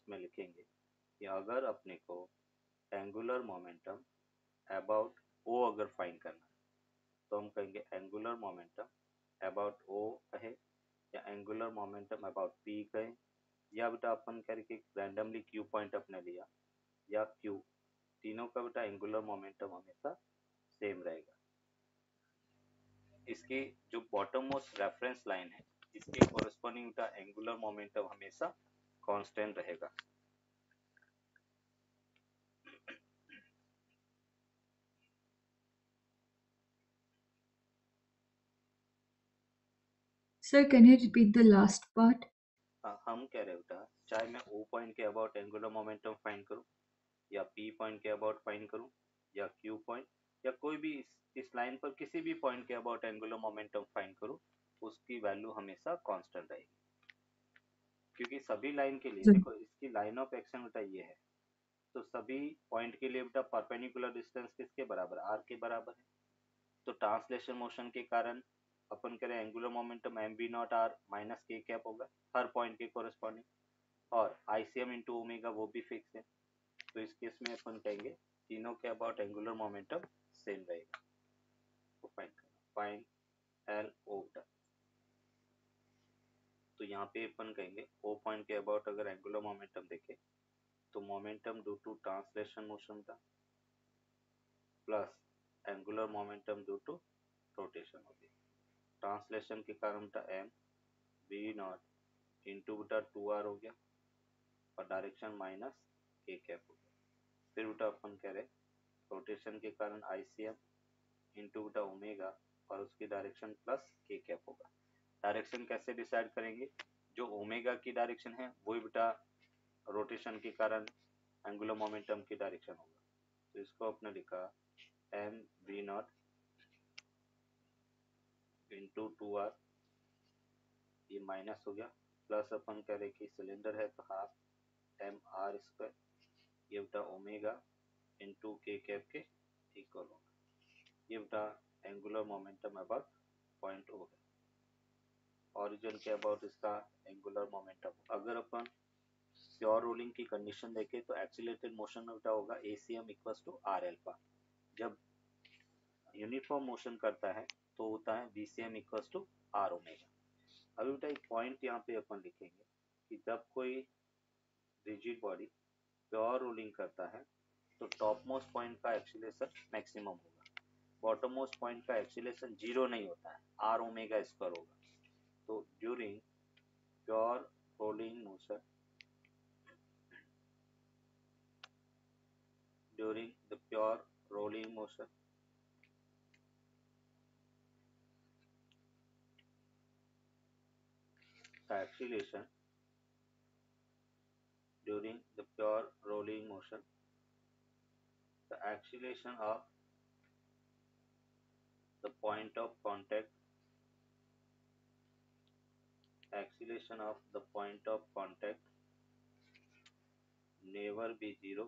इसमें लिखेंगे कि अगर अपने को एंगुलर मोमेंटम अबाउट ओ अगर फाइंड करना है तो हम कहेंगे एंगुलर मोमेंटम अबाउट ओ कहे या एंगुलर मोमेंटम अबाउट पी कहे या बेटा अपन करके रैंडमली क्यू पॉइंट अपने लिया या क्यू, तीनों का बेटा एंगुलर मोमेंटम हमेशा सेम रहेगा। इसकी जो बॉटम मोस्ट रेफरेंस लाइन है इसके कोरस्पॉन्डिंग बेटा एंगुलर मोमेंटम हमेशा कांस्टेंट रहेगा। Sir, can you repeat the last part? हम कह रहे बेटा चाहे मैं ओ पॉइंट के अबाउट एंगुलर मोमेंटम फाइंड करूं या पी पॉइंट के अबाउट फाइंड करूं या क्यू पॉइंट या कोई भी इस लाइन पर किसी भी पॉइंट के अबाउट एंगुलर मोमेंटम फाइंड करूं, उसकी वैल्यू हमेशा कांस्टेंट रहेगी। क्योंकि सभी लाइन के लिए Sir. देखो इसकी लाइन ऑफ एक्शन बेटा ये है, तो सभी पॉइंट के लिए बेटा परपेंडिकुलर डिस्टेंस किसके बराबर, आर के बराबर है। तो ट्रांसलेशन मोशन के कारण अपन करें angular momentum M B naught R minus K cap होगा हर पॉइंट के कोरस्पॉन्डिंग, और आईसीएम इंटू ओमेगा वो भी फिक्स है। तो इस केस में अपन कहेंगे तीनों के अबाउट एंगुलर मोमेंटम सेम रहेगा। तो फाइंड करना, फाइंड एल ओ बेटा, तो यहाँ पे अपन कहेंगे ओ पॉइंट के अबाउट अगर एंगुलर मोमेंटम देखे तो momentum due to translation motion था plus angular momentum due to rotation होगी। ट्रांसलेशन के कारण था एम बी नॉट इंटू बेटा टू आर हो गया और डायरेक्शन माइनस के कैप हो गया। फिर बेटा अपन कह रहे रोटेशन के कारण आई सी एम इंटू बेटा ओमेगा और उसकी डायरेक्शन प्लस के कैप होगा। डायरेक्शन कैसे डिसाइड करेंगे, जो ओमेगा की डायरेक्शन है वही बेटा रोटेशन के कारण एंगुलर मोमेंटम की डायरेक्शन होगा। तो इसको अपने लिखा M B naught into two R, ये माइनस हो गया, प्लस अपन कह रहे कि सिलेंडर है तो हाफ एम आर स्क्वायर, ये बेटा ओमेगा इंटू के कैप के इक्वल होगा। ये बेटा angular momentum about point O है, ऑरिजिन के अबाउट इसका एंगुलर मोमेंटम। अगर अपन प्योर रोलिंग की कंडीशन देखें तो एक्सीलरेटेड मोशन में बेटा होगा ACM equals to R alpha. जब यूनिफॉर्म मोशन करता है तो होता है BCM equals to are omega. अभी बेटा एक पॉइंट यहाँ पे अपन लिखेंगे कि जब कोई रिजिड बॉडी प्योर रोलिंग करता है तो टॉप मोस्ट पॉइंट का एक्सीलरेशन मैक्सिमम होगा, बॉटम मोस्ट पॉइंट का एक्सीलरेशन जीरो नहीं होता है, आर ओमेगा स्क्वायर होगा। तो during pure rolling motion, during the pure rolling motion, the acceleration during the pure rolling motion, the acceleration of the point of contact, acceleration of the point of contact never be zero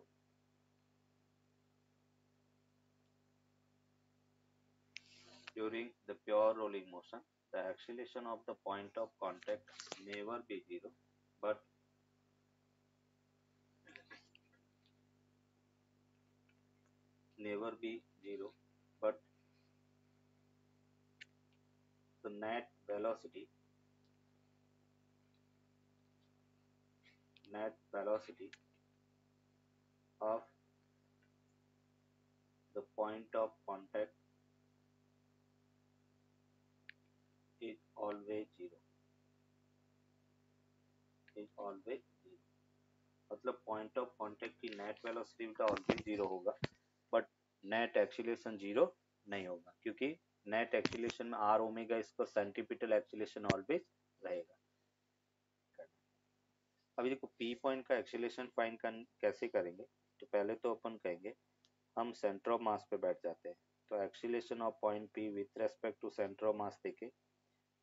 during the pure rolling motion. The acceleration of the point of contact never be zero, but never be zero, but the net velocity of the point of contact is always zero, is always zero। मतलब point of contact की net velocity का always zero होगा, but net acceleration zero नहीं होगा, क्योंकि net acceleration में are omega इसको centripetal acceleration always रहेगा। अभी देखो पी पॉइंट का एक्सीलरेशन फाइंड कैसे करेंगे, तो पहले तो अपन कहेंगे हम सेंटर ऑफ मास पे बैठ जाते हैं, तो acceleration of point P with respect to centre of mass देखें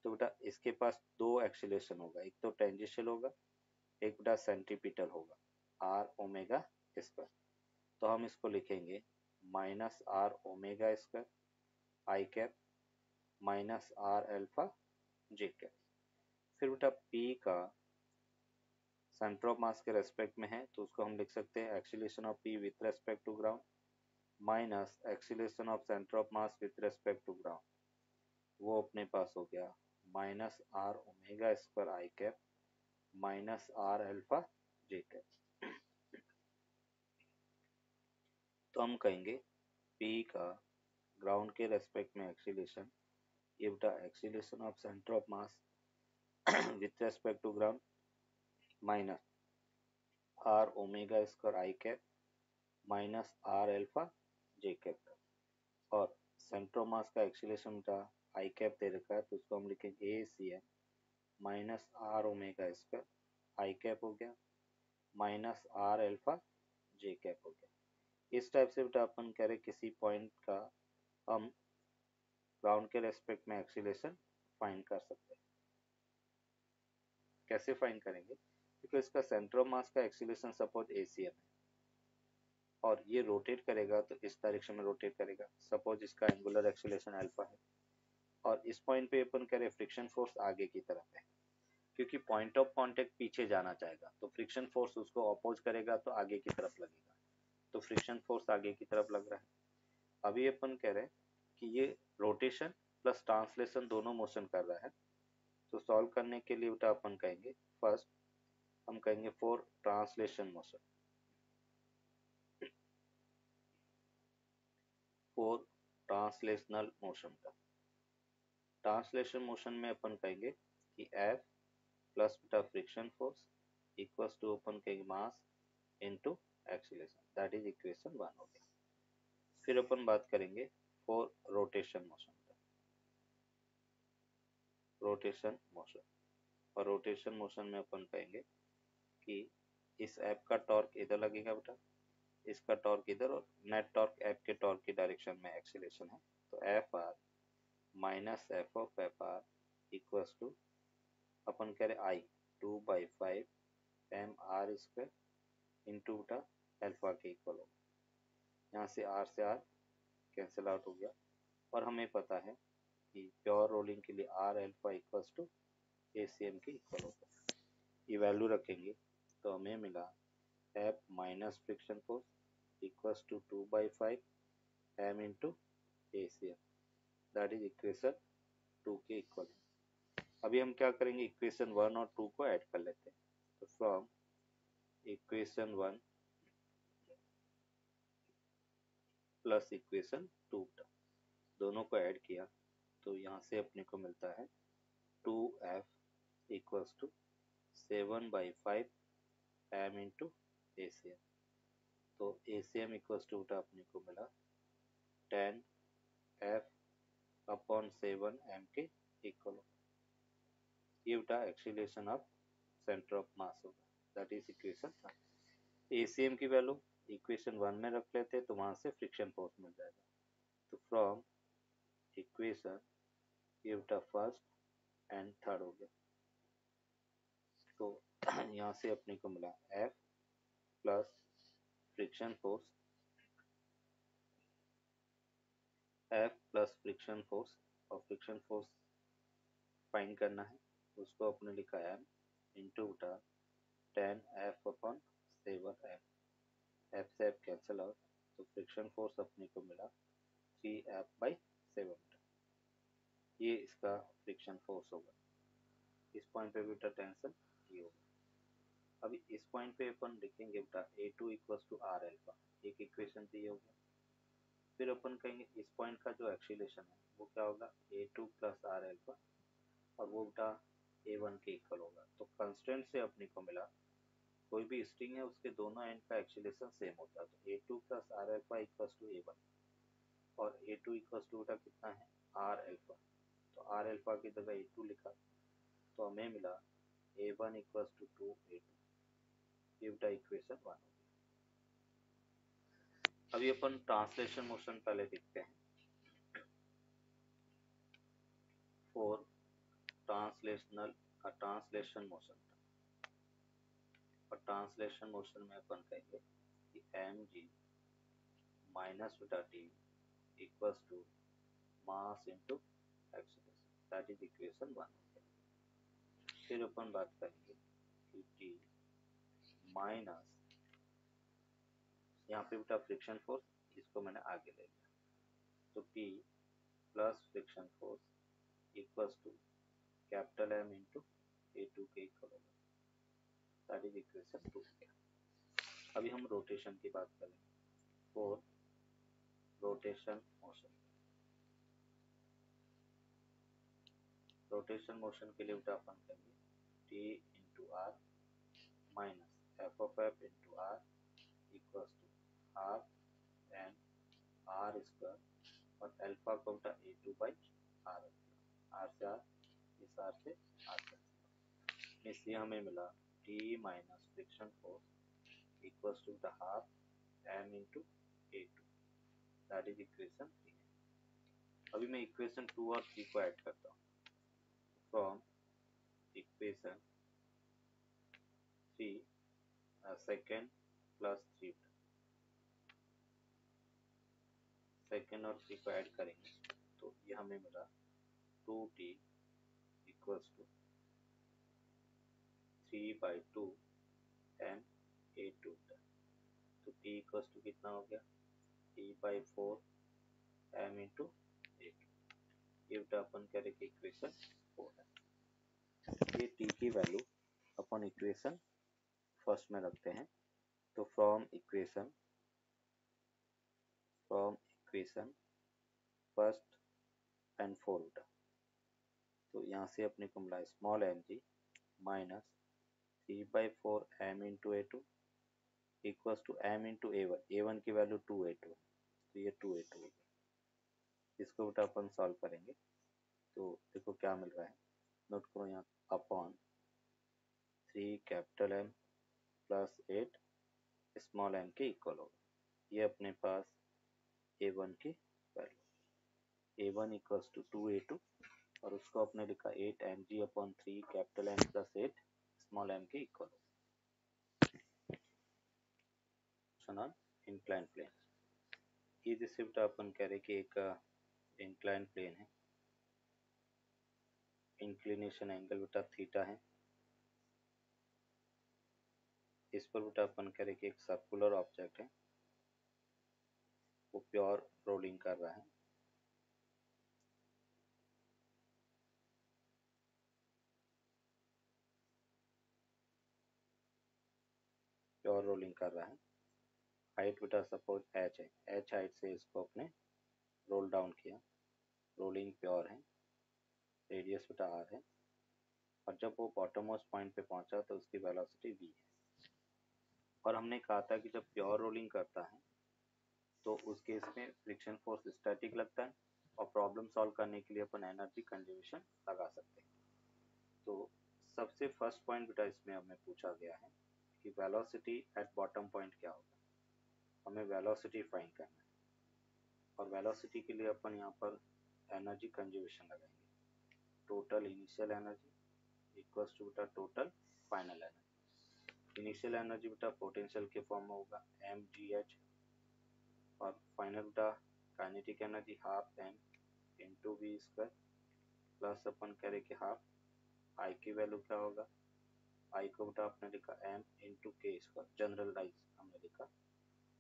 तो बेटा इसके पास दो एक्सीलरेशन होगा, एक तो टेंजेंशियल होगा, एक बेटा सेंट्रीपिटल होगा, आर ओमेगा स्क्वायर। तो हम इसको लिखेंगे minus are omega square I cap minus R alpha J cap. फिर बेटा पी का सेंटर ऑफ मास के रेस्पेक्ट में है तो उसको हम लिख सकते हैं acceleration of p with respect to ground minus acceleration of centre of mass with respect to ground, वो अपने पास हो गया minus are omega square I cap minus are alpha J cap. तो हम कहेंगे p का ग्राउंड के रेस्पेक्ट में एक्सीलरेशन ये बेटा acceleration of centre of mass with respect to ground minus are omega square I cap minus are alpha J cap, और centre of mass का एक्सीलरेशन का आई कैप दे रखा है तो उसको हम लिखेंगे a C m minus are omega square I cap हो गया minus are alpha J cap हो गया। इस टाइप से बेटा अपन कह रहे किसी पॉइंट का हम ग्राउंड के रेस्पेक्ट में एक्सीलरेशन फाइंड कर सकते हैं। कैसे फाइंड करेंगे? क्योंकि इसका सेंटर ऑफ मास का एक्सीलरेशन सपोज एसीएम है और ये रोटेट करेगा तो इस डायरेक्शन में रोटेट करेगा, सपोज इसका एंगुलर एक्सीलरेशन अल्फा है और इस पॉइंट पे अपन कह रहे फ्रिक्शन फोर्स आगे की तरफ है क्योंकि पॉइंट ऑफ कांटेक्ट पीछे जाना चाहेगा तो फ्रिक्शन फोर्स उसको अपोज करेगा तो आगे की तरफ लगेगा, तो फ्रिक्शन फोर्स आगे की तरफ लग रहा है। अभी अपन कह रहे हैं कि ये रोटेशन प्लस ट्रांसलेशन दोनों मोशन कर रहा है, तो सॉल्व करने के लिए बेटा अपन कहेंगे फर्स्ट हम कहेंगे for translation motion, for translational motion का ट्रांसलेशन मोशन में अपन कहेंगे कि F प्लस बेटा फ्रिक्शन फोर्स इक्वल्स टू अपन कहेंगे मास into acceleration, that is equation 1 हो गया। फिर अपन बात करेंगे फॉर रोटेशन मोशन का, रोटेशन मोशन, और रोटेशन मोशन में अपन कहेंगे कि इस ऐप का टॉर्क इधर लगेगा बेटा, इसका टॉर्क इधर, और नेट टॉर्क ऐप के टॉर्क की डायरेक्शन में एक्सीलरेशन है तो f r minus F of f r equals to अपन कह रहे I 2/5 m are square into बेटा एल्फा के इक्वल होगा, यहाँ से आर कैंसिल आउट हो गया और हमें पता है कि प्योर रोलिंग के लिए R alpha equals to A C M के इक्वल होगा। ये वैल्यू रखेंगे तो हमें मिला F minus friction force equals to 2/5 M into A C M, that is equation 2 के इक्वल है। अभी हम क्या करेंगे इक्वेशन 1 और 2 को ऐड कर लेते हैं, तो फ्रॉम इक्वेशन 1 प्लस इक्वेशन 2 दोनों को ऐड किया तो यहाँ से अपने को मिलता है 2F equals to 7/5 M into A C M, तो A C M equals to अपने को मिला 10F अपॉन 7 एम के इक्वल होगा। ये बेटा acceleration of centre of mass होगा, that is equation 1। A C m की वैल्यू इक्वेशन 1 में रख लेते तो वहां से फ्रिक्शन फोर्स मिल जाएगा, तो फ्रॉम इक्वेशन ये बेटा फर्स्ट एंड थर्ड हो गया, तो यहाँ से अपने को मिला F plus friction force, F plus friction force, और फ्रिक्शन फोर्स फाइंड करना है उसको अपने लिखा है इंटू बेटा 10F अपॉन 7M, F से F कैंसिल आउट तो फ्रिक्शन फोर्स अपने को मिला 3F/7, ये इसका फ्रिक्शन फोर्स होगा। इस पॉइंट पे बेटा टेंशन ये होगा। अभी इस पॉइंट पे अपन लिखेंगे बेटा A2 equals to R alpha, एक इक्वेशन तो ये हो गया। फिर अपन कहेंगे इस पॉइंट का जो एक्सीलरेशन है वो क्या होगा A2 प्लस आर एल्फा, और वो बेटा A1 के इक्वल होगा। तो कंस्टेंट से अपने को मिला कोई भी स्ट्रिंग है उसके दोनों एंड का एक्सीलरेशन सेम होता है, तो A2 plus R alpha equals to A1, और A2 इक्वल्स टू बेटा कितना है आर एल्फा, तो आर एल्फा की जगह A2 लिखा तो हमें मिला A1 इक्वल्स टू 2A2, ये बेटा इक्वेशन 1 होगी। अभी अपन ट्रांसलेशन मोशन पहले देखते हैं, फॉर ट्रांसलेशन मोशन, और ट्रांसलेशन मोशन में अपन कहेंगे कि mg माइनस बेटा t equals to mass into acceleration, that is equation 1 हो गया। फिर अपन बात करेंगे कि t माइनस यहाँ पे बेटा फ्रिक्शन फोर्स, इसको मैंने आगे ले लिया, तो P plus friction force equals to capital M into A2 के इक्वल होगा, दैट इज इक्वेशन 2। अभी हम रोटेशन की बात करेंगे। For rotation motion, rotation motion के लिए बेटा अपन करेंगे T into R minus F of F into R equals to half N R square, और अल्फा को बेटा A2 बाई आर, आर से आर, इस आर से आर से, इसलिए हमें मिला T minus friction force equals to the half m into A2, that is equation 3। अभी मैं इक्वेशन 2 और 3 को ऐड करता हूँ। From equation 3 second plus 3, second और 3 को ऐड करेंगे तो ये हमें मिला 2t equals to 3/2 m A2, तो t इक्वल्स टू कितना हो गया, t/4 m इंटू A2, ये बेटा अपन कह रहे कि इक्वेशन 4 है। ये t की वैल्यू अपन इक्वेशन फर्स्ट में रखते हैं, तो फ्रॉम इक्वेशन फर्स्ट एंड 4 बेटा, तो यहाँ से अपने को मिला small M G minus 3/4 m into A2 equals to m into A1 की वैल्यू 2A2 है, तो ये 2A2 होगा। इसको बेटा अपन सॉल्व करेंगे तो देखो क्या मिल रहा है, नोट करो यहाँ, upon 3 capital M plus 8 small m के इक्वल होगा। ये अपने पास A1 की value, A1 equals to 2A2, और उसको अपने लिखा 8 mg upon 3 capital M plus 8 small m के इक्वल होगा। ऑन इंक्लाइन प्लेन, ये जिससे बेटा अपन कह रहे कि एक इंक्लाइन प्लेन है, इंक्लिनेशन एंगल बेटा थीटा है, इस पर बेटा अपन कह रहे कि एक सर्कुलर ऑब्जेक्ट है, वो प्योर रोलिंग कर रहा है, प्योर रोलिंग कर रहा है। हाइट बेटा सपोज h है, h हाइट से इसको अपने रोल डाउन किया, रोलिंग प्योर है, रेडियस बेटा r है, और जब वो बॉटम मोस्ट पॉइंट पे पहुंचा तो उसकी वेलोसिटी v है। और हमने कहा था कि जब प्योर रोलिंग करता है तो उस केस में फ्रिक्शन फोर्स स्टैटिक लगता है, और प्रॉब्लम सॉल्व करने के लिए अपन एनर्जी कंजर्वेशन लगा सकते हैं। तो सबसे फर्स्ट पॉइंट बेटा इसमें हमें पूछा गया है कि वेलोसिटी एट बॉटम पॉइंट क्या होगा, हमें वेलोसिटी फाइंड करना है, और वेलोसिटी के लिए अपन यहाँ पर एनर्जी कंजर्वेशन लगाएंगे, total initial energy equals to बेटा total final energy. Initial energy बेटा पोटेंशियल के फॉर्म में होगा mgh, और फाइनल बेटा kinetic energy half m into v square, plus अपन करें कि हाफ I की वैल्यू क्या होगा, I को बेटा आपने लिखा m इंटू के स्क्वायर, जनरलाइज हमने लिखा,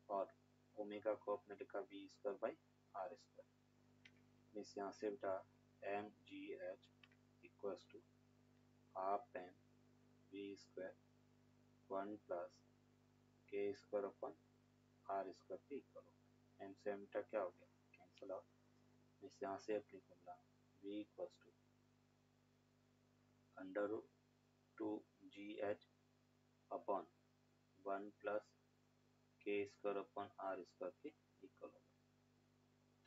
और ओमेगा को आपने लिखा v square by R square. इस यहाँ से बेटा mgh equals to half m v square 1 plus के स्क्वायर अपन आर स्क्वायर के इक्वल होगा। m से m बेटा क्या हो गया, कैंसिल आउट, इस यहाँ से अपने को मिला v equals to under root 2gh upon 1 plus के स्क्वायर अपॉन आर स्क्वायर के इक्वल होगा।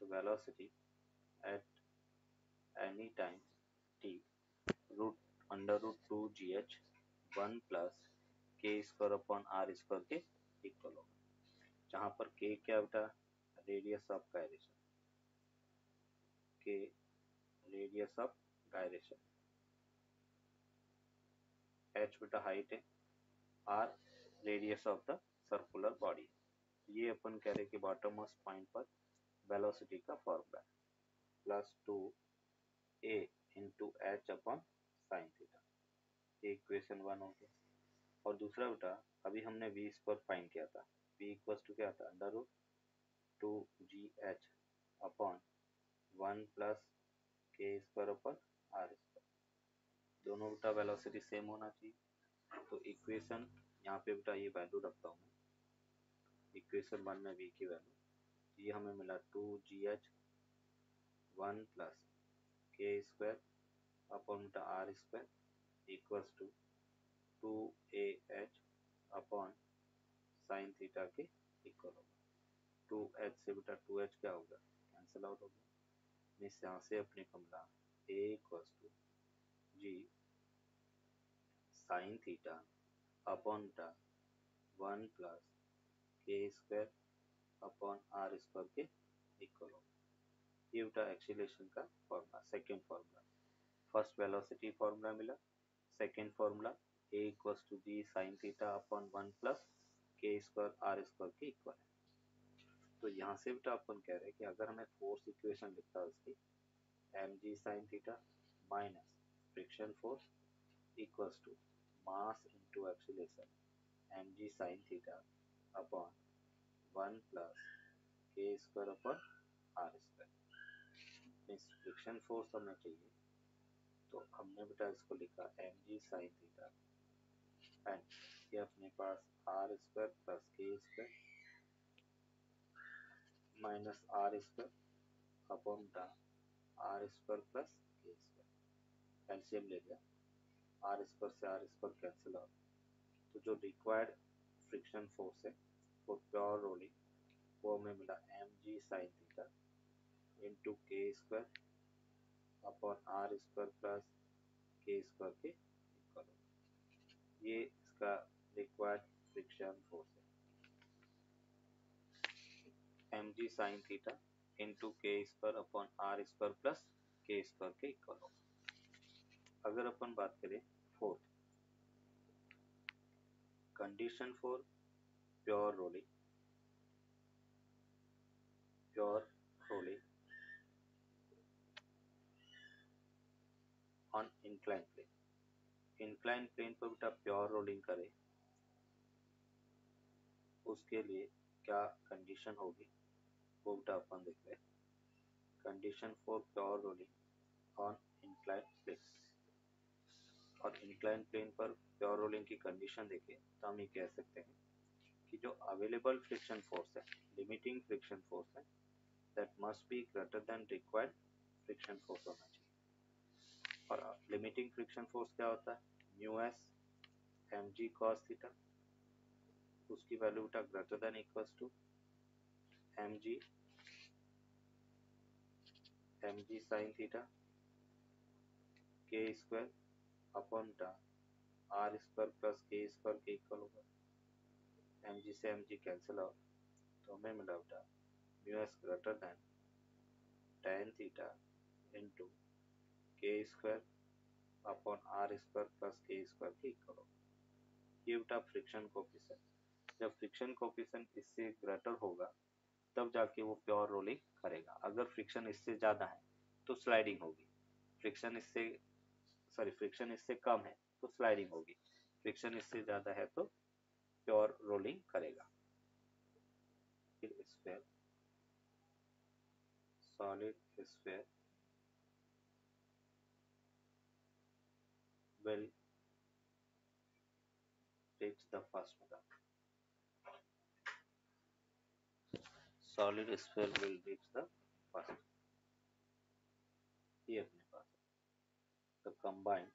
तो velocity at any time t root under root 2gh 1 plus के स्क्वायर अपॉन आर स्क्वायर के इक्वल होगा, जहाँ पर k क्या बेटा radius of gyration, k radius of gyration, h बेटा हाइट है, r radius of the circular body. ये अपन कह रहे कि बॉटम मोस्ट पॉइंट पर वेलोसिटी का फॉर्मूला है, plus 2a into H upon sine theta, ये इक्वेशन 1 हो गया। और दूसरा बेटा अभी हमने v स्क्वायर फाइंड किया था, v इक्वल्स टू क्या था, under root 2gh upon 1 plus के स्क्वायर अपॉन आर स्क्वायर। दोनों बेटा वेलोसिटी सेम होना चाहिए, तो इक्वेशन यहाँ पे बेटा ये वैल्यू रखता हूँ मैं, इक्वेशन 1 में v की वैल्यू, ये हमें मिला 2gh 1 प्लस के स्क्वायर अपॉन बेटा r square equals to 2ah upon sine theta के इक्वल होगा। 2h से बेटा 2h क्या होगा, कैंसिल आउट हो गया। इस यहाँ से अपने को मिला a equals to g sine theta upon बेटा 1 प्लस के स्क्वायर अपॉन आर स्क्वायर के इक्वल होगा। ये बेटा एक्सीलरेशन का formula, second formula. First velocity formula मिला, second formula a equals to g sine theta upon 1 plus के स्क्वायर आर स्क्वायर के इक्वल है। तो यहाँ से बेटा अपन कह रहे हैं कि अगर हमें फोर्स इक्वेशन लिखता है उसकी mg sine theta minus friction force equals to mass into acceleration mg sine theta upon 1 plus के square upon r square. Means friction force हमें चाहिए, तो हमने बेटा इसको लिखा mg साइन थीटा एंड ये अपने पास आर स्क्वायर प्लस के square minus r square upon बेटा आर स्क्वायर प्लस के स्क्वायर। एलसीएम ले लिया, आर स्क्वायर से आर स्क्वायर कैंसिल आउट, तो जो रिक्वायर्ड फ्रिक्शन फोर्स है वो प्योर रोलिंग, वो हमें मिला mg साइन थीटा इंटू के square upon r square plus के स्क्वायर के इक्वल होगा। ये इसका रिक्वायर्ड फ्रिक्शन फोर्स है, mg साइन थीटा इंटू के square upon r square plus के स्क्वायर के इक्वल होगा। अगर अपन बात करें fourth condition for pure rolling, pure rolling on incline plane, incline plane पर बेटा प्योर रोलिंग करे उसके लिए क्या कंडीशन होगी वो बेटा अपन देख रहे हैं। Condition for pure rolling on incline plane, और इंक्लाइन प्लेन पर प्योर रोलिंग की कंडीशन देखें तो हम ये कह सकते हैं कि जो अवेलेबल फ्रिक्शन फोर्स है, लिमिटिंग फ्रिक्शन फोर्स है, that must be greater than required friction force होना चाहिए। और लिमिटिंग फ्रिक्शन फोर्स क्या होता है, mu s mg cos theta, उसकी वैल्यू बेटा greater than equals to mg sin theta k square upon बेटा आर स्क्वायर प्लस के स्क्वायर के इक्वल होगा। mg से mg कैंसिल आउट, तो हमें मिला बेटा mu s greater than tan theta into के square upon r square plus के स्क्वायर के इक्वल होगा। ये बेटा फ्रिक्शन कोफिशिएंट, जब फ्रिक्शन कोफिशिएंट इससे ग्रेटर होगा तब जाके वो प्योर रोलिंग करेगा। अगर फ्रिक्शन इससे ज़्यादा है तो स्लाइडिंग होगी, फ्रिक्शन इससे कम है तो स्लाइडिंग होगी, फ्रिक्शन इससे ज़्यादा है तो प्योर रोलिंग करेगा। फिर sphere, solid sphere will reach the first meter. Solid sphere will reach the first. ये अपने पास the combined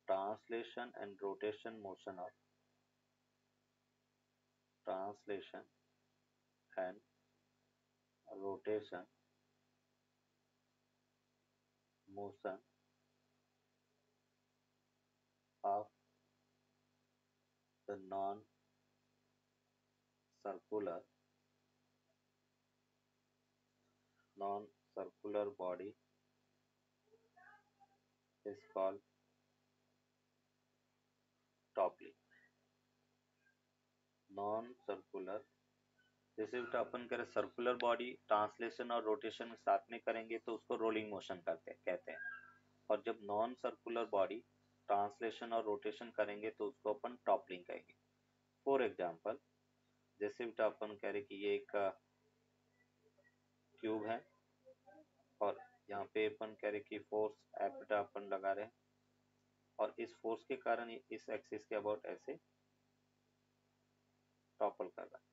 translation and rotation motion of translation and rotation motion of the non-circular body is called toppling. Non-circular, जैसे बेटा अपन करें circular body translation और rotation साथ में करेंगे तो उसको रोलिंग मोशन कहते हैं, और जब नॉन सर्कुलर बॉडी ट्रांसलेशन और रोटेशन करेंगे तो उसको अपन टॉपलिंग कहेंगे। फॉर एग्जाम्पल जैसे बेटा अपन कह रहे कि ये एक क्यूब है और यहाँ पे अपन कह रहे कि फोर्स एफ बेटा अपन लगा रहे हैं और इस फोर्स के कारण इस एक्सिस के अबाउट ऐसे टॉपल कर रहा है।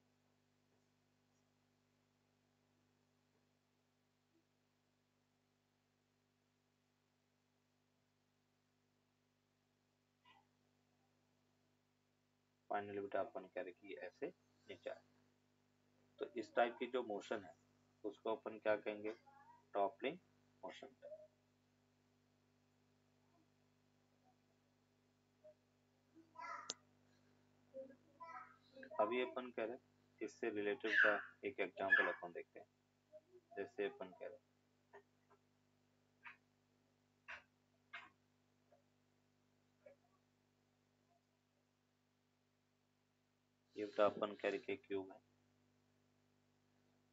फाइनली बेटा अपन कह रहे कि ऐसे नीचे आए। तो इस टाइप की जो मोशन है उसको अपन क्या कहेंगे, टॉपलिंग मोशन। अभी अपन कह रहे हैं इससे रिलेटेड का एक एग्जांपल अपन देखते हैं। जैसे अपन कह रहे हैं ये बेटा अपन कह रहे कि क्यूब है,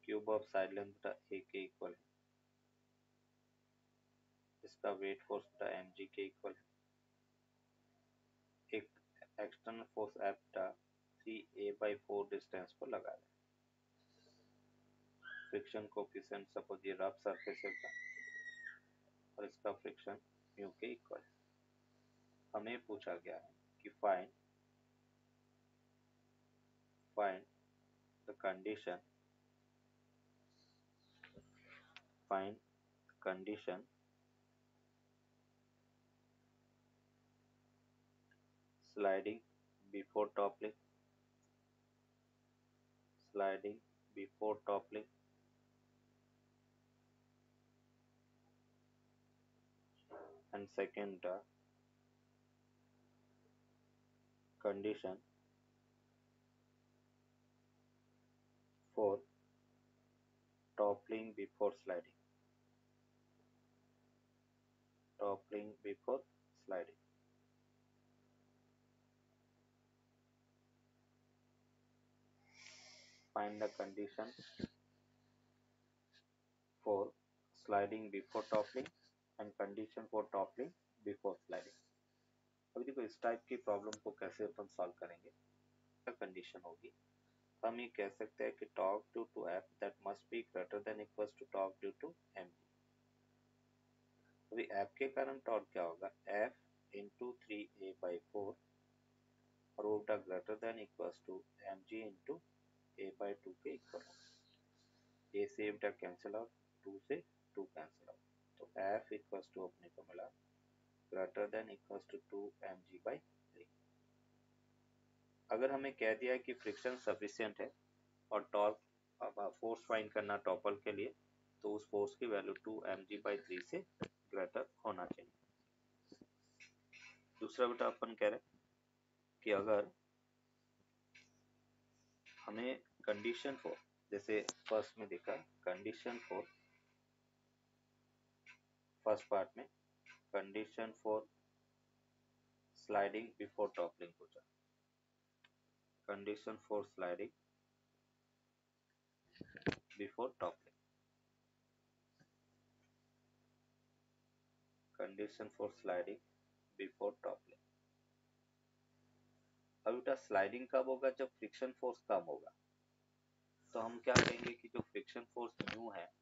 क्यूब ऑफ साइड लेंथ बेटा ए के इक्वल है, इसका वेट फोर्स बेटा एम जी के इक्वल है, एक एक्सटर्नल फोर्स एफ बेटा 3a/4 डिस्टेंस पर लगा है, फ्रिक्शन कोफिशिएंट सपोज ये रफ सरफेस है और इसका फ्रिक्शन म्यू के इक्वल है। हमें पूछा गया है कि find the condition sliding before toppling and second condition for toppling before sliding. Find the condition for sliding before toppling and condition for toppling before sliding. अभी देखो इस टाइप की प्रॉब्लम को कैसे अपन सॉल्व करेंगे। कंडीशन होगी, हम ये कह सकते हैं कि torque due to F that must be greater than equals to torque due to M G. अभी एफ के कारण टॉर्क क्या होगा, एफ इंटू 3a/4 और वो बेटा greater than equals to M G into a/2 के इक्वल होगा। ए से बेटा कैंसिल आउट, 2 से 2 कैंसिल आउट, तो एफ इक्वल्स टू अपने को मिला greater than equals to 2mg/3। अगर हमें कह दिया है कि फ्रिक्शन सफिशिएंट है और टॉर्क फोर्स फाइंड करना टॉपल के लिए, तो उस फोर्स की वैल्यू 2mg/3 से ग्रेटर होना चाहिए। दूसरा बेटा अपन कह रहे कि अगर हमें कंडीशन फॉर, जैसे फर्स्ट में देखा कंडीशन फॉर, फर्स्ट पार्ट में condition for sliding before toppling पूछा, condition for sliding before toppling, condition for sliding before toppling. अब बेटा स्लाइडिंग कब होगा, जब फ्रिक्शन फोर्स कम होगा। तो हम क्या कहेंगे कि जो फ्रिक्शन फोर्स म्यू है,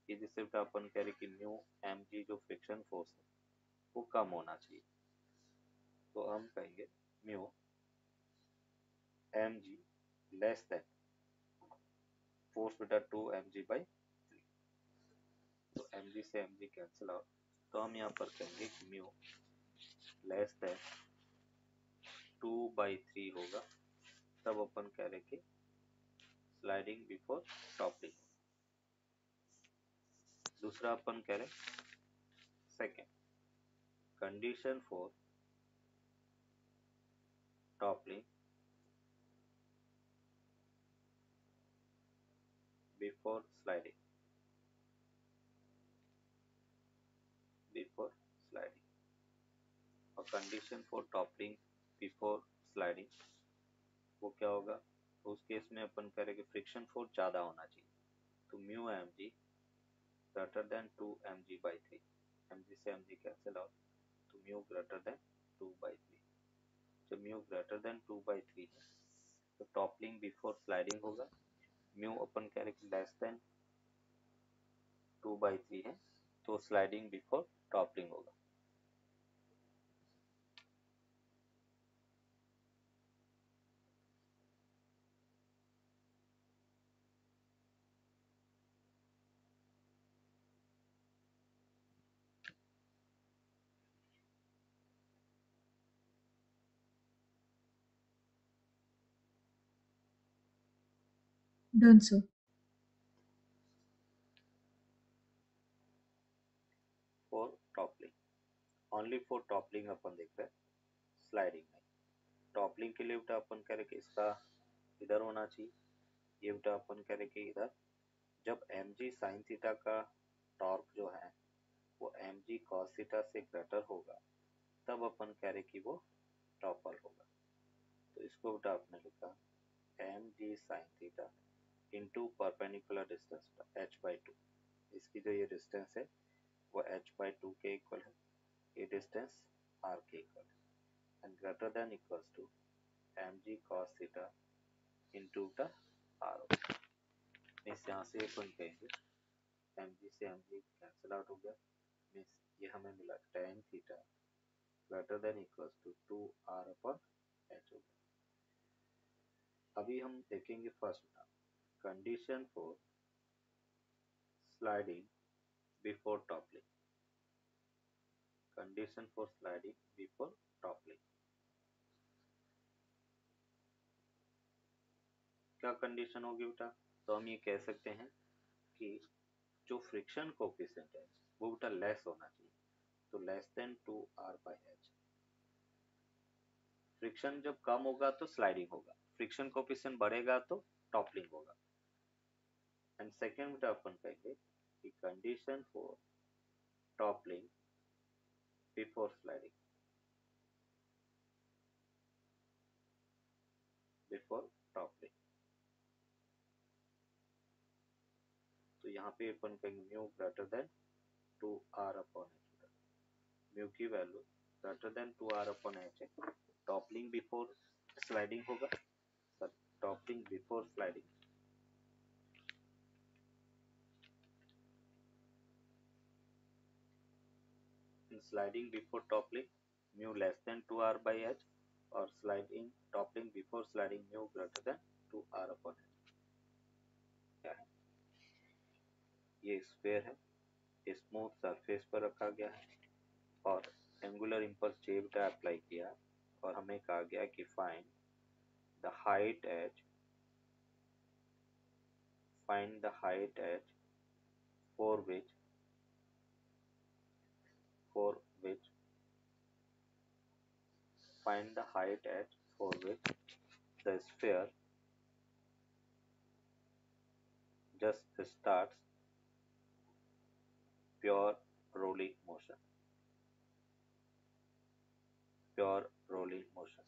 कि जिससे बेटा अपन कह रहे कि म्यू एम जी जो फ्रिक्शन फोर्स है वो कम होना चाहिए। तो हम कहेंगे mu M G less than force बेटा 2mg/3। तो mg से mg कैंसिल आउट, तो हम यहाँ पर कहेंगे कि म्यू लेस देन 2/3 होगा, तब अपन कह रहे कि स्लाइडिंग बिफोर टॉपलिंग। दूसरा अपन कह रहे second condition for toppling before sliding, और condition for toppling before sliding वो क्या होगा, तो उस केस में अपन कह रहे कि फ्रिक्शन फोर्स ज्यादा होना चाहिए। तो mu M g greater than 2mg/3, mg से mg कैंसिल आउट, तो म्यू ग्रेटर देन 2/3। जब म्यू ग्रेटर देन 2/3 है तो टॉपलिंग बिफोर स्लाइडिंग होगा, म्यू अपन कह रहे लेस देन 2/3 है, तो स्लाइडिंग बिफोर टॉपलिंग होगा। Done, sir. For toppling, only for toppling अपन देख रहे हैं, स्लाइडिंग में। टॉपलिंग के लिए बेटा अपन कह रहे कि इसका इधर होना चाहिए, ये बेटा अपन कह रहे कि इधर, जब mg sin थीटा का टॉर्क जो है वो mg cos थीटा से ग्रेटर होगा, तब अपन कह रहे कि वो टॉपल होगा। तो इसको बेटा आपने लिखा mg sin theta into perpendicular distance h/2, इसकी जो ये डिस्टेंस है वो h/2 के इक्वल है, ये डिस्टेंस r के इक्वल है, and greater than equals to mg cos theta into the r। इस यहाँ से अपन कहेंगे mg से mg कैंसिल आउट हो गया, मीन्स ये हमें मिला tan theta greater than equals to 2r upon h हो गया। अभी हम देखेंगे first condition for sliding before toppling. Condition for sliding before toppling, क्या कंडीशन होगी बेटा? तो हम ये कह सकते हैं कि जो फ्रिक्शन कोफिशिएंट है वो बेटा लेस होना चाहिए, तो लेस देन 2r/h। फ्रिक्शन जब कम होगा तो स्लाइडिंग होगा, फ्रिक्शन कोफिशिएंट बढ़ेगा तो टॉपलिंग होगा। एंड सेकेंड बेटा अपन कहेंगे कि condition for toppling before sliding, before toppling, तो यहाँ पे अपन कहेंगे mu greater than 2r upon h। Mu की value greater than 2r upon h है, टॉपलिंग बिफोर स्लाइडिंग होगा, sir toppling before sliding, sliding before toppling mu less than 2r/h, और sliding toppling before sliding mu greater than 2r upon h। क्या है? ये sphere है, smooth surface पर रखा गया है और एंगुलर इंपल्स j बेटा अप्लाई किया, और हमें कहा गया कि find the height h, find the height h for which find the height at for which the sphere just starts pure rolling motion, pure rolling motion।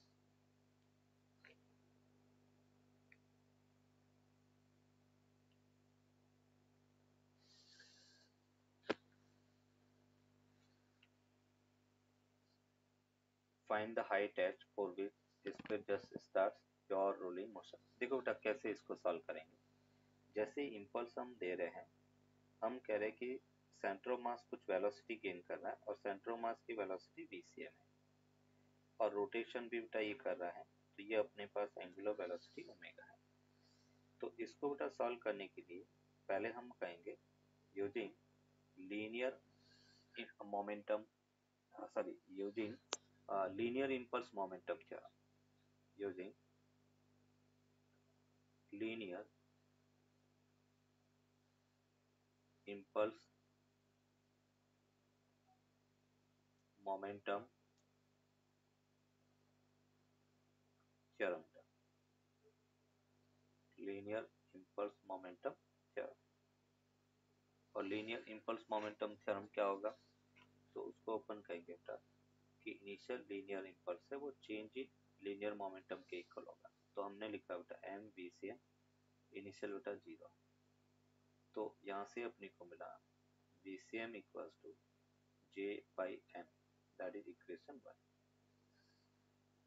find the height at for which sphere just starts pure rolling motion। देखो बेटा कैसे इसको solve करेंगे। जैसे impulse हम दे रहे हैं, हम कह रहे हैं कि सेंटर ऑफ मास कुछ वेलोसिटी गेन कर रहा है और सेंटर ऑफ मास की वेलोसिटी vcm है, और रोटेशन भी बेटा ये कर रहा है, तो ये अपने पास एंगुलर वेलोसिटी ओमेगा है। तो इसको बेटा सॉल्व करने के लिए पहले हम कहेंगे using linear momentum, sorry using linear impulse momentum theorem, using linear impulse momentum theorem, linear impulse momentum theorem. और लीनियर इम्पल्स मोमेंटम थ्योरम क्या होगा? तो उसको अपन कहेंगे बेटा कि इनिशियल लीनियर इम्पल्स है वो चेंज इन लीनियर मोमेंटम के इक्वल होगा। तो हमने लिखा बेटा m vcm, इनिशियल बेटा 0, तो यहाँ से अपने को मिला vcm equals to j/m, that is equation 1।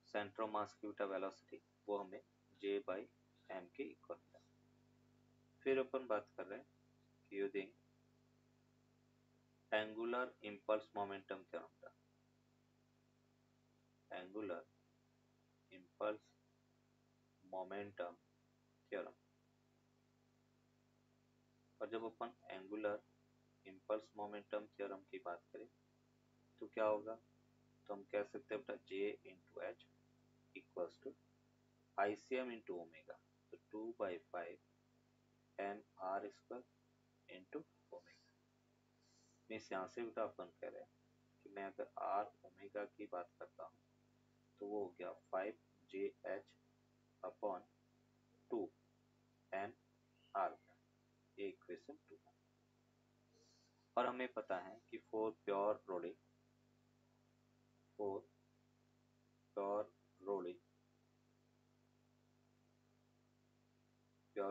Centre of mass की बेटा वेलोसिटी वो हमें जे बाई एम के इक्वल है। फिर अपन बात कर रहे हैं using angular impulse momentum theorem का। Angular impulse momentum theorem. और जब अपन एंगुलर इम्पल्स मोमेंटम थ्योरम की बात करें तो क्या होगा, तो हम कह सकते हैं बेटा j into h equals to ICM into omega, तो 2/5 m are square into omega. Means यहाँ से बेटा अपन कह रहे हैं कि मैं अगर आर ओमेगा की बात करता हूँ तो वो हो गया 5JH अपॉन 2MR, ये इक्वेशन 2। और हमें पता है कि फोर प्योर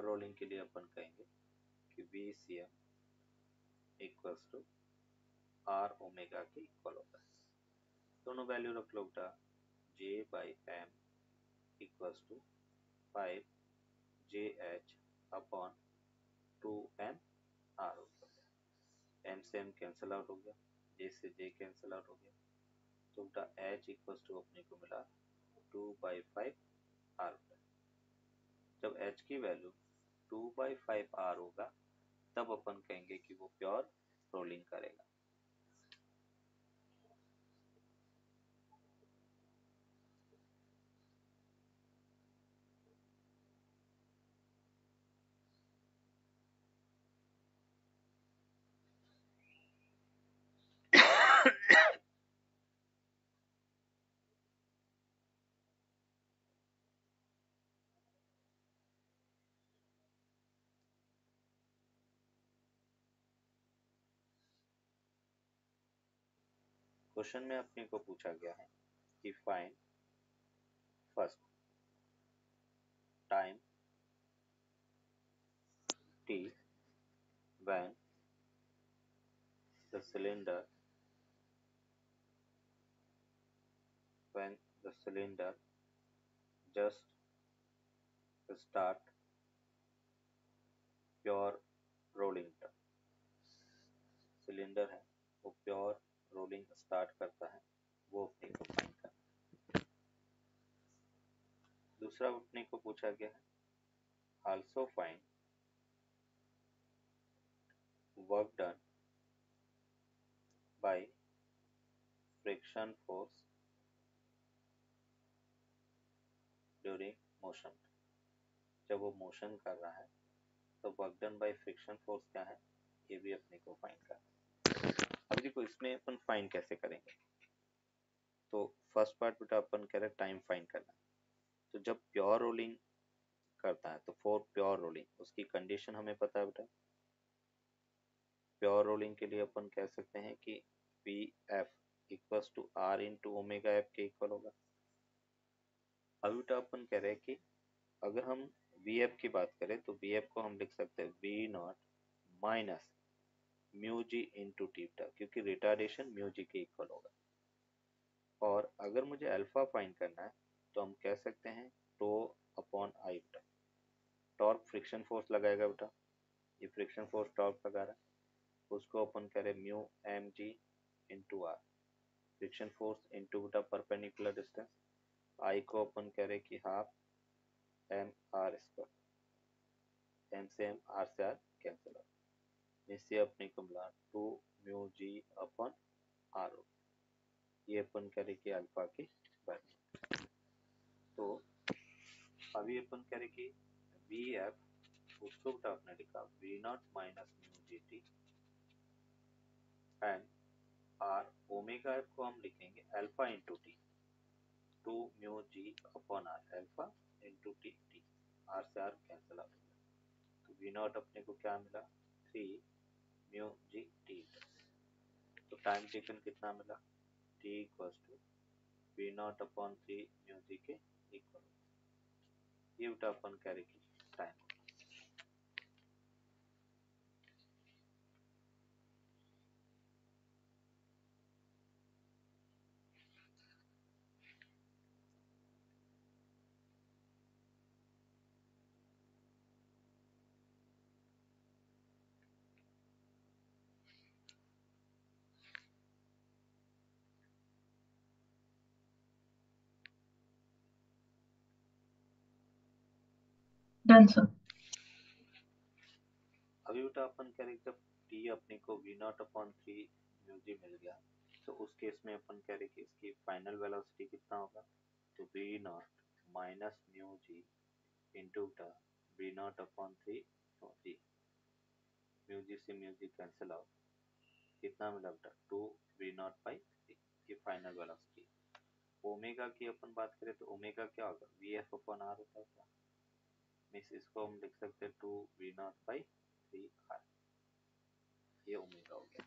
रोलिंग के लिए अपन कहेंगे कि VCM equals to are omega के इक्वल होता है। दोनों वैल्यू रख लो बेटा, J by M equals to 5JH upon 2MR हो गया। एम से एम कैंसिल आउट हो गया, J से J कैंसिल आउट हो गया, तो बेटा H इक्वल्स टू अपने को मिला 2/5R। जब H की वैल्यू 2/5R होगा तब अपन कहेंगे कि वो प्योर रोलिंग करेगा। क्वेश्चन में अपने को पूछा गया है कि find first time t when the cylinder just start pure rolling. Cylinder है वो प्योर रोलिंग स्टार्ट करता है, वो अपने को फाइंड करना। दूसरा अपने को पूछा गया है also find work done by friction force during motion. जब वो मोशन कर रहा है तो work done by friction force क्या है, ये भी अपने को फाइंड करना है। अब देखो इसमें अपन फाइंड कैसे करेंगे, तो फर्स्ट पार्ट बेटा अपन कह रहे हैं टाइम फाइंड करना। तो जब प्योर रोलिंग करता है तो फॉर प्योर रोलिंग उसकी कंडीशन हमें पता है बेटा। प्योर रोलिंग के लिए अपन कह सकते हैं कि VF equals to R into omega F के इक्वल होगा। अभी बेटा अपन कह रहे हैं कि अगर हम VF की बात करें तो VF को हम लिख सकते हैं V0 minus mu g into T बेटा, क्योंकि रिटार्डेशन म्यू जी के इक्वल होगा। और अगर मुझे अल्फा फाइंड करना है तो हम कह सकते हैं टो अपॉन आई बेटा। टॉर्क फ्रिक्शन फोर्स लगाएगा बेटा, ये फ्रिक्शन फोर्स टॉर्क लगा रहा है, उसको अपन कह रहे mu M G into r. Friction force into बेटा परपेंडिकुलर डिस्टेंस, आई को अपन कह रहे कि half M are square, M से एम आर से आर कैंसिल आउट, इससे अपने को मिला 2 म्यू जी अपन आर हो। ये अपन कह रहे कि अल्फा की वैल्यू। तो अभी अपन कह रहे कि वी एफ उसको बेटा आपने लिखा V0 minus mu g t and r omega F को हम लिखेंगे alpha into t, 2 mu g upon r, alpha into t, t r से आर कैंसिल आउट हो गया। तो V0 अपने को क्या मिला 3 म्यू जी टी। तो टाइम टेकन कितना मिला, T equals to V0 upon 3 mu g के इक्वल। ये बेटा अपन कह रहे कि टाइम। Done sir. अभी बेटा अपन कह रहे जब टी अपने को v naught upon three mu g मिल गया, तो उस केस में अपन कह रहे कि इसकी फाइनल वेलोसिटी कितना होगा, तो v naught minus mu g into टा v naught upon three g, mu g से म्यू जी कैंसिल आउट, कितना मिला बेटा two we naught by three, ये फाइनल वेलोसिटी। ओमेगा की अपन बात करें तो ओमेगा क्या होगा, वी एफ अपॉन आर होता है, मीन्स इसको हम लिख सकते हैं two we naught by three R, ये ओमेगा हो गया।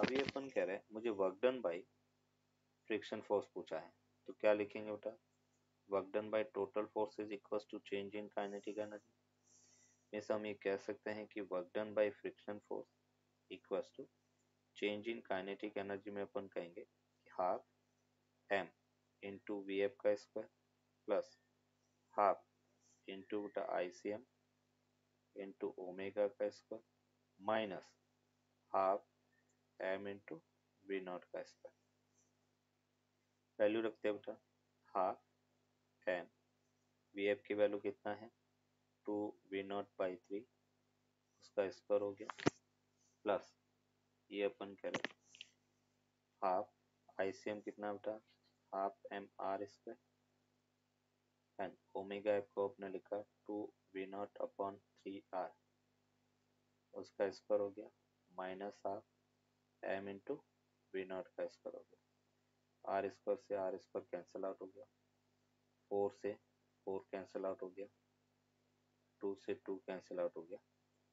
अभी अपन कह रहे हैं मुझे work done by friction force पूछा है, तो क्या लिखेंगे बेटा, work done by total force is equal to change in kinetic energy, means हम ये कह सकते हैं कि work done by friction force equal to change in kinetic energy में अपन कहेंगे कि half M into V F का स्क्वायर प्लस हाफ इंटू बेटा I C M into omega का square minus half M into V naught का square. Value रखते हैं बेटा, हाफ एम वी एफ की वैल्यू कितना है two we naught by three, उसका स्क्वायर हो गया, प्लस ये अपन करें हाफ आई सी एम कितना बेटा half M are square and omega F को अपने लिखा two we naught upon three R, उसका स्क्वायर हो गया, minus half M into V naught का स्क्वायर हो गया, आर स्क्वायर से आर स्क्वायर कैंसिल आउट हो गया, फोर से फोर कैंसिल आउट हो गया, टू से टू कैंसिल आउट हो गया,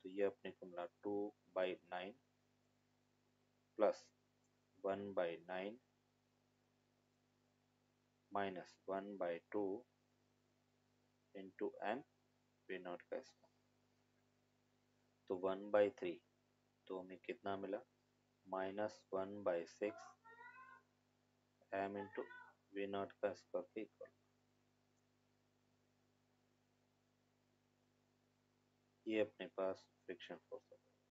तो ये अपने को मिला two by nine plus one by nine minus one by two into M V naught का स्क्वायर, तो वन बाई थ्री, तो हमें कितना मिला minus one by six M into V naught का स्क्वायर के इक्वल, ये अपने पास फ्रिक्शन फोर्स है।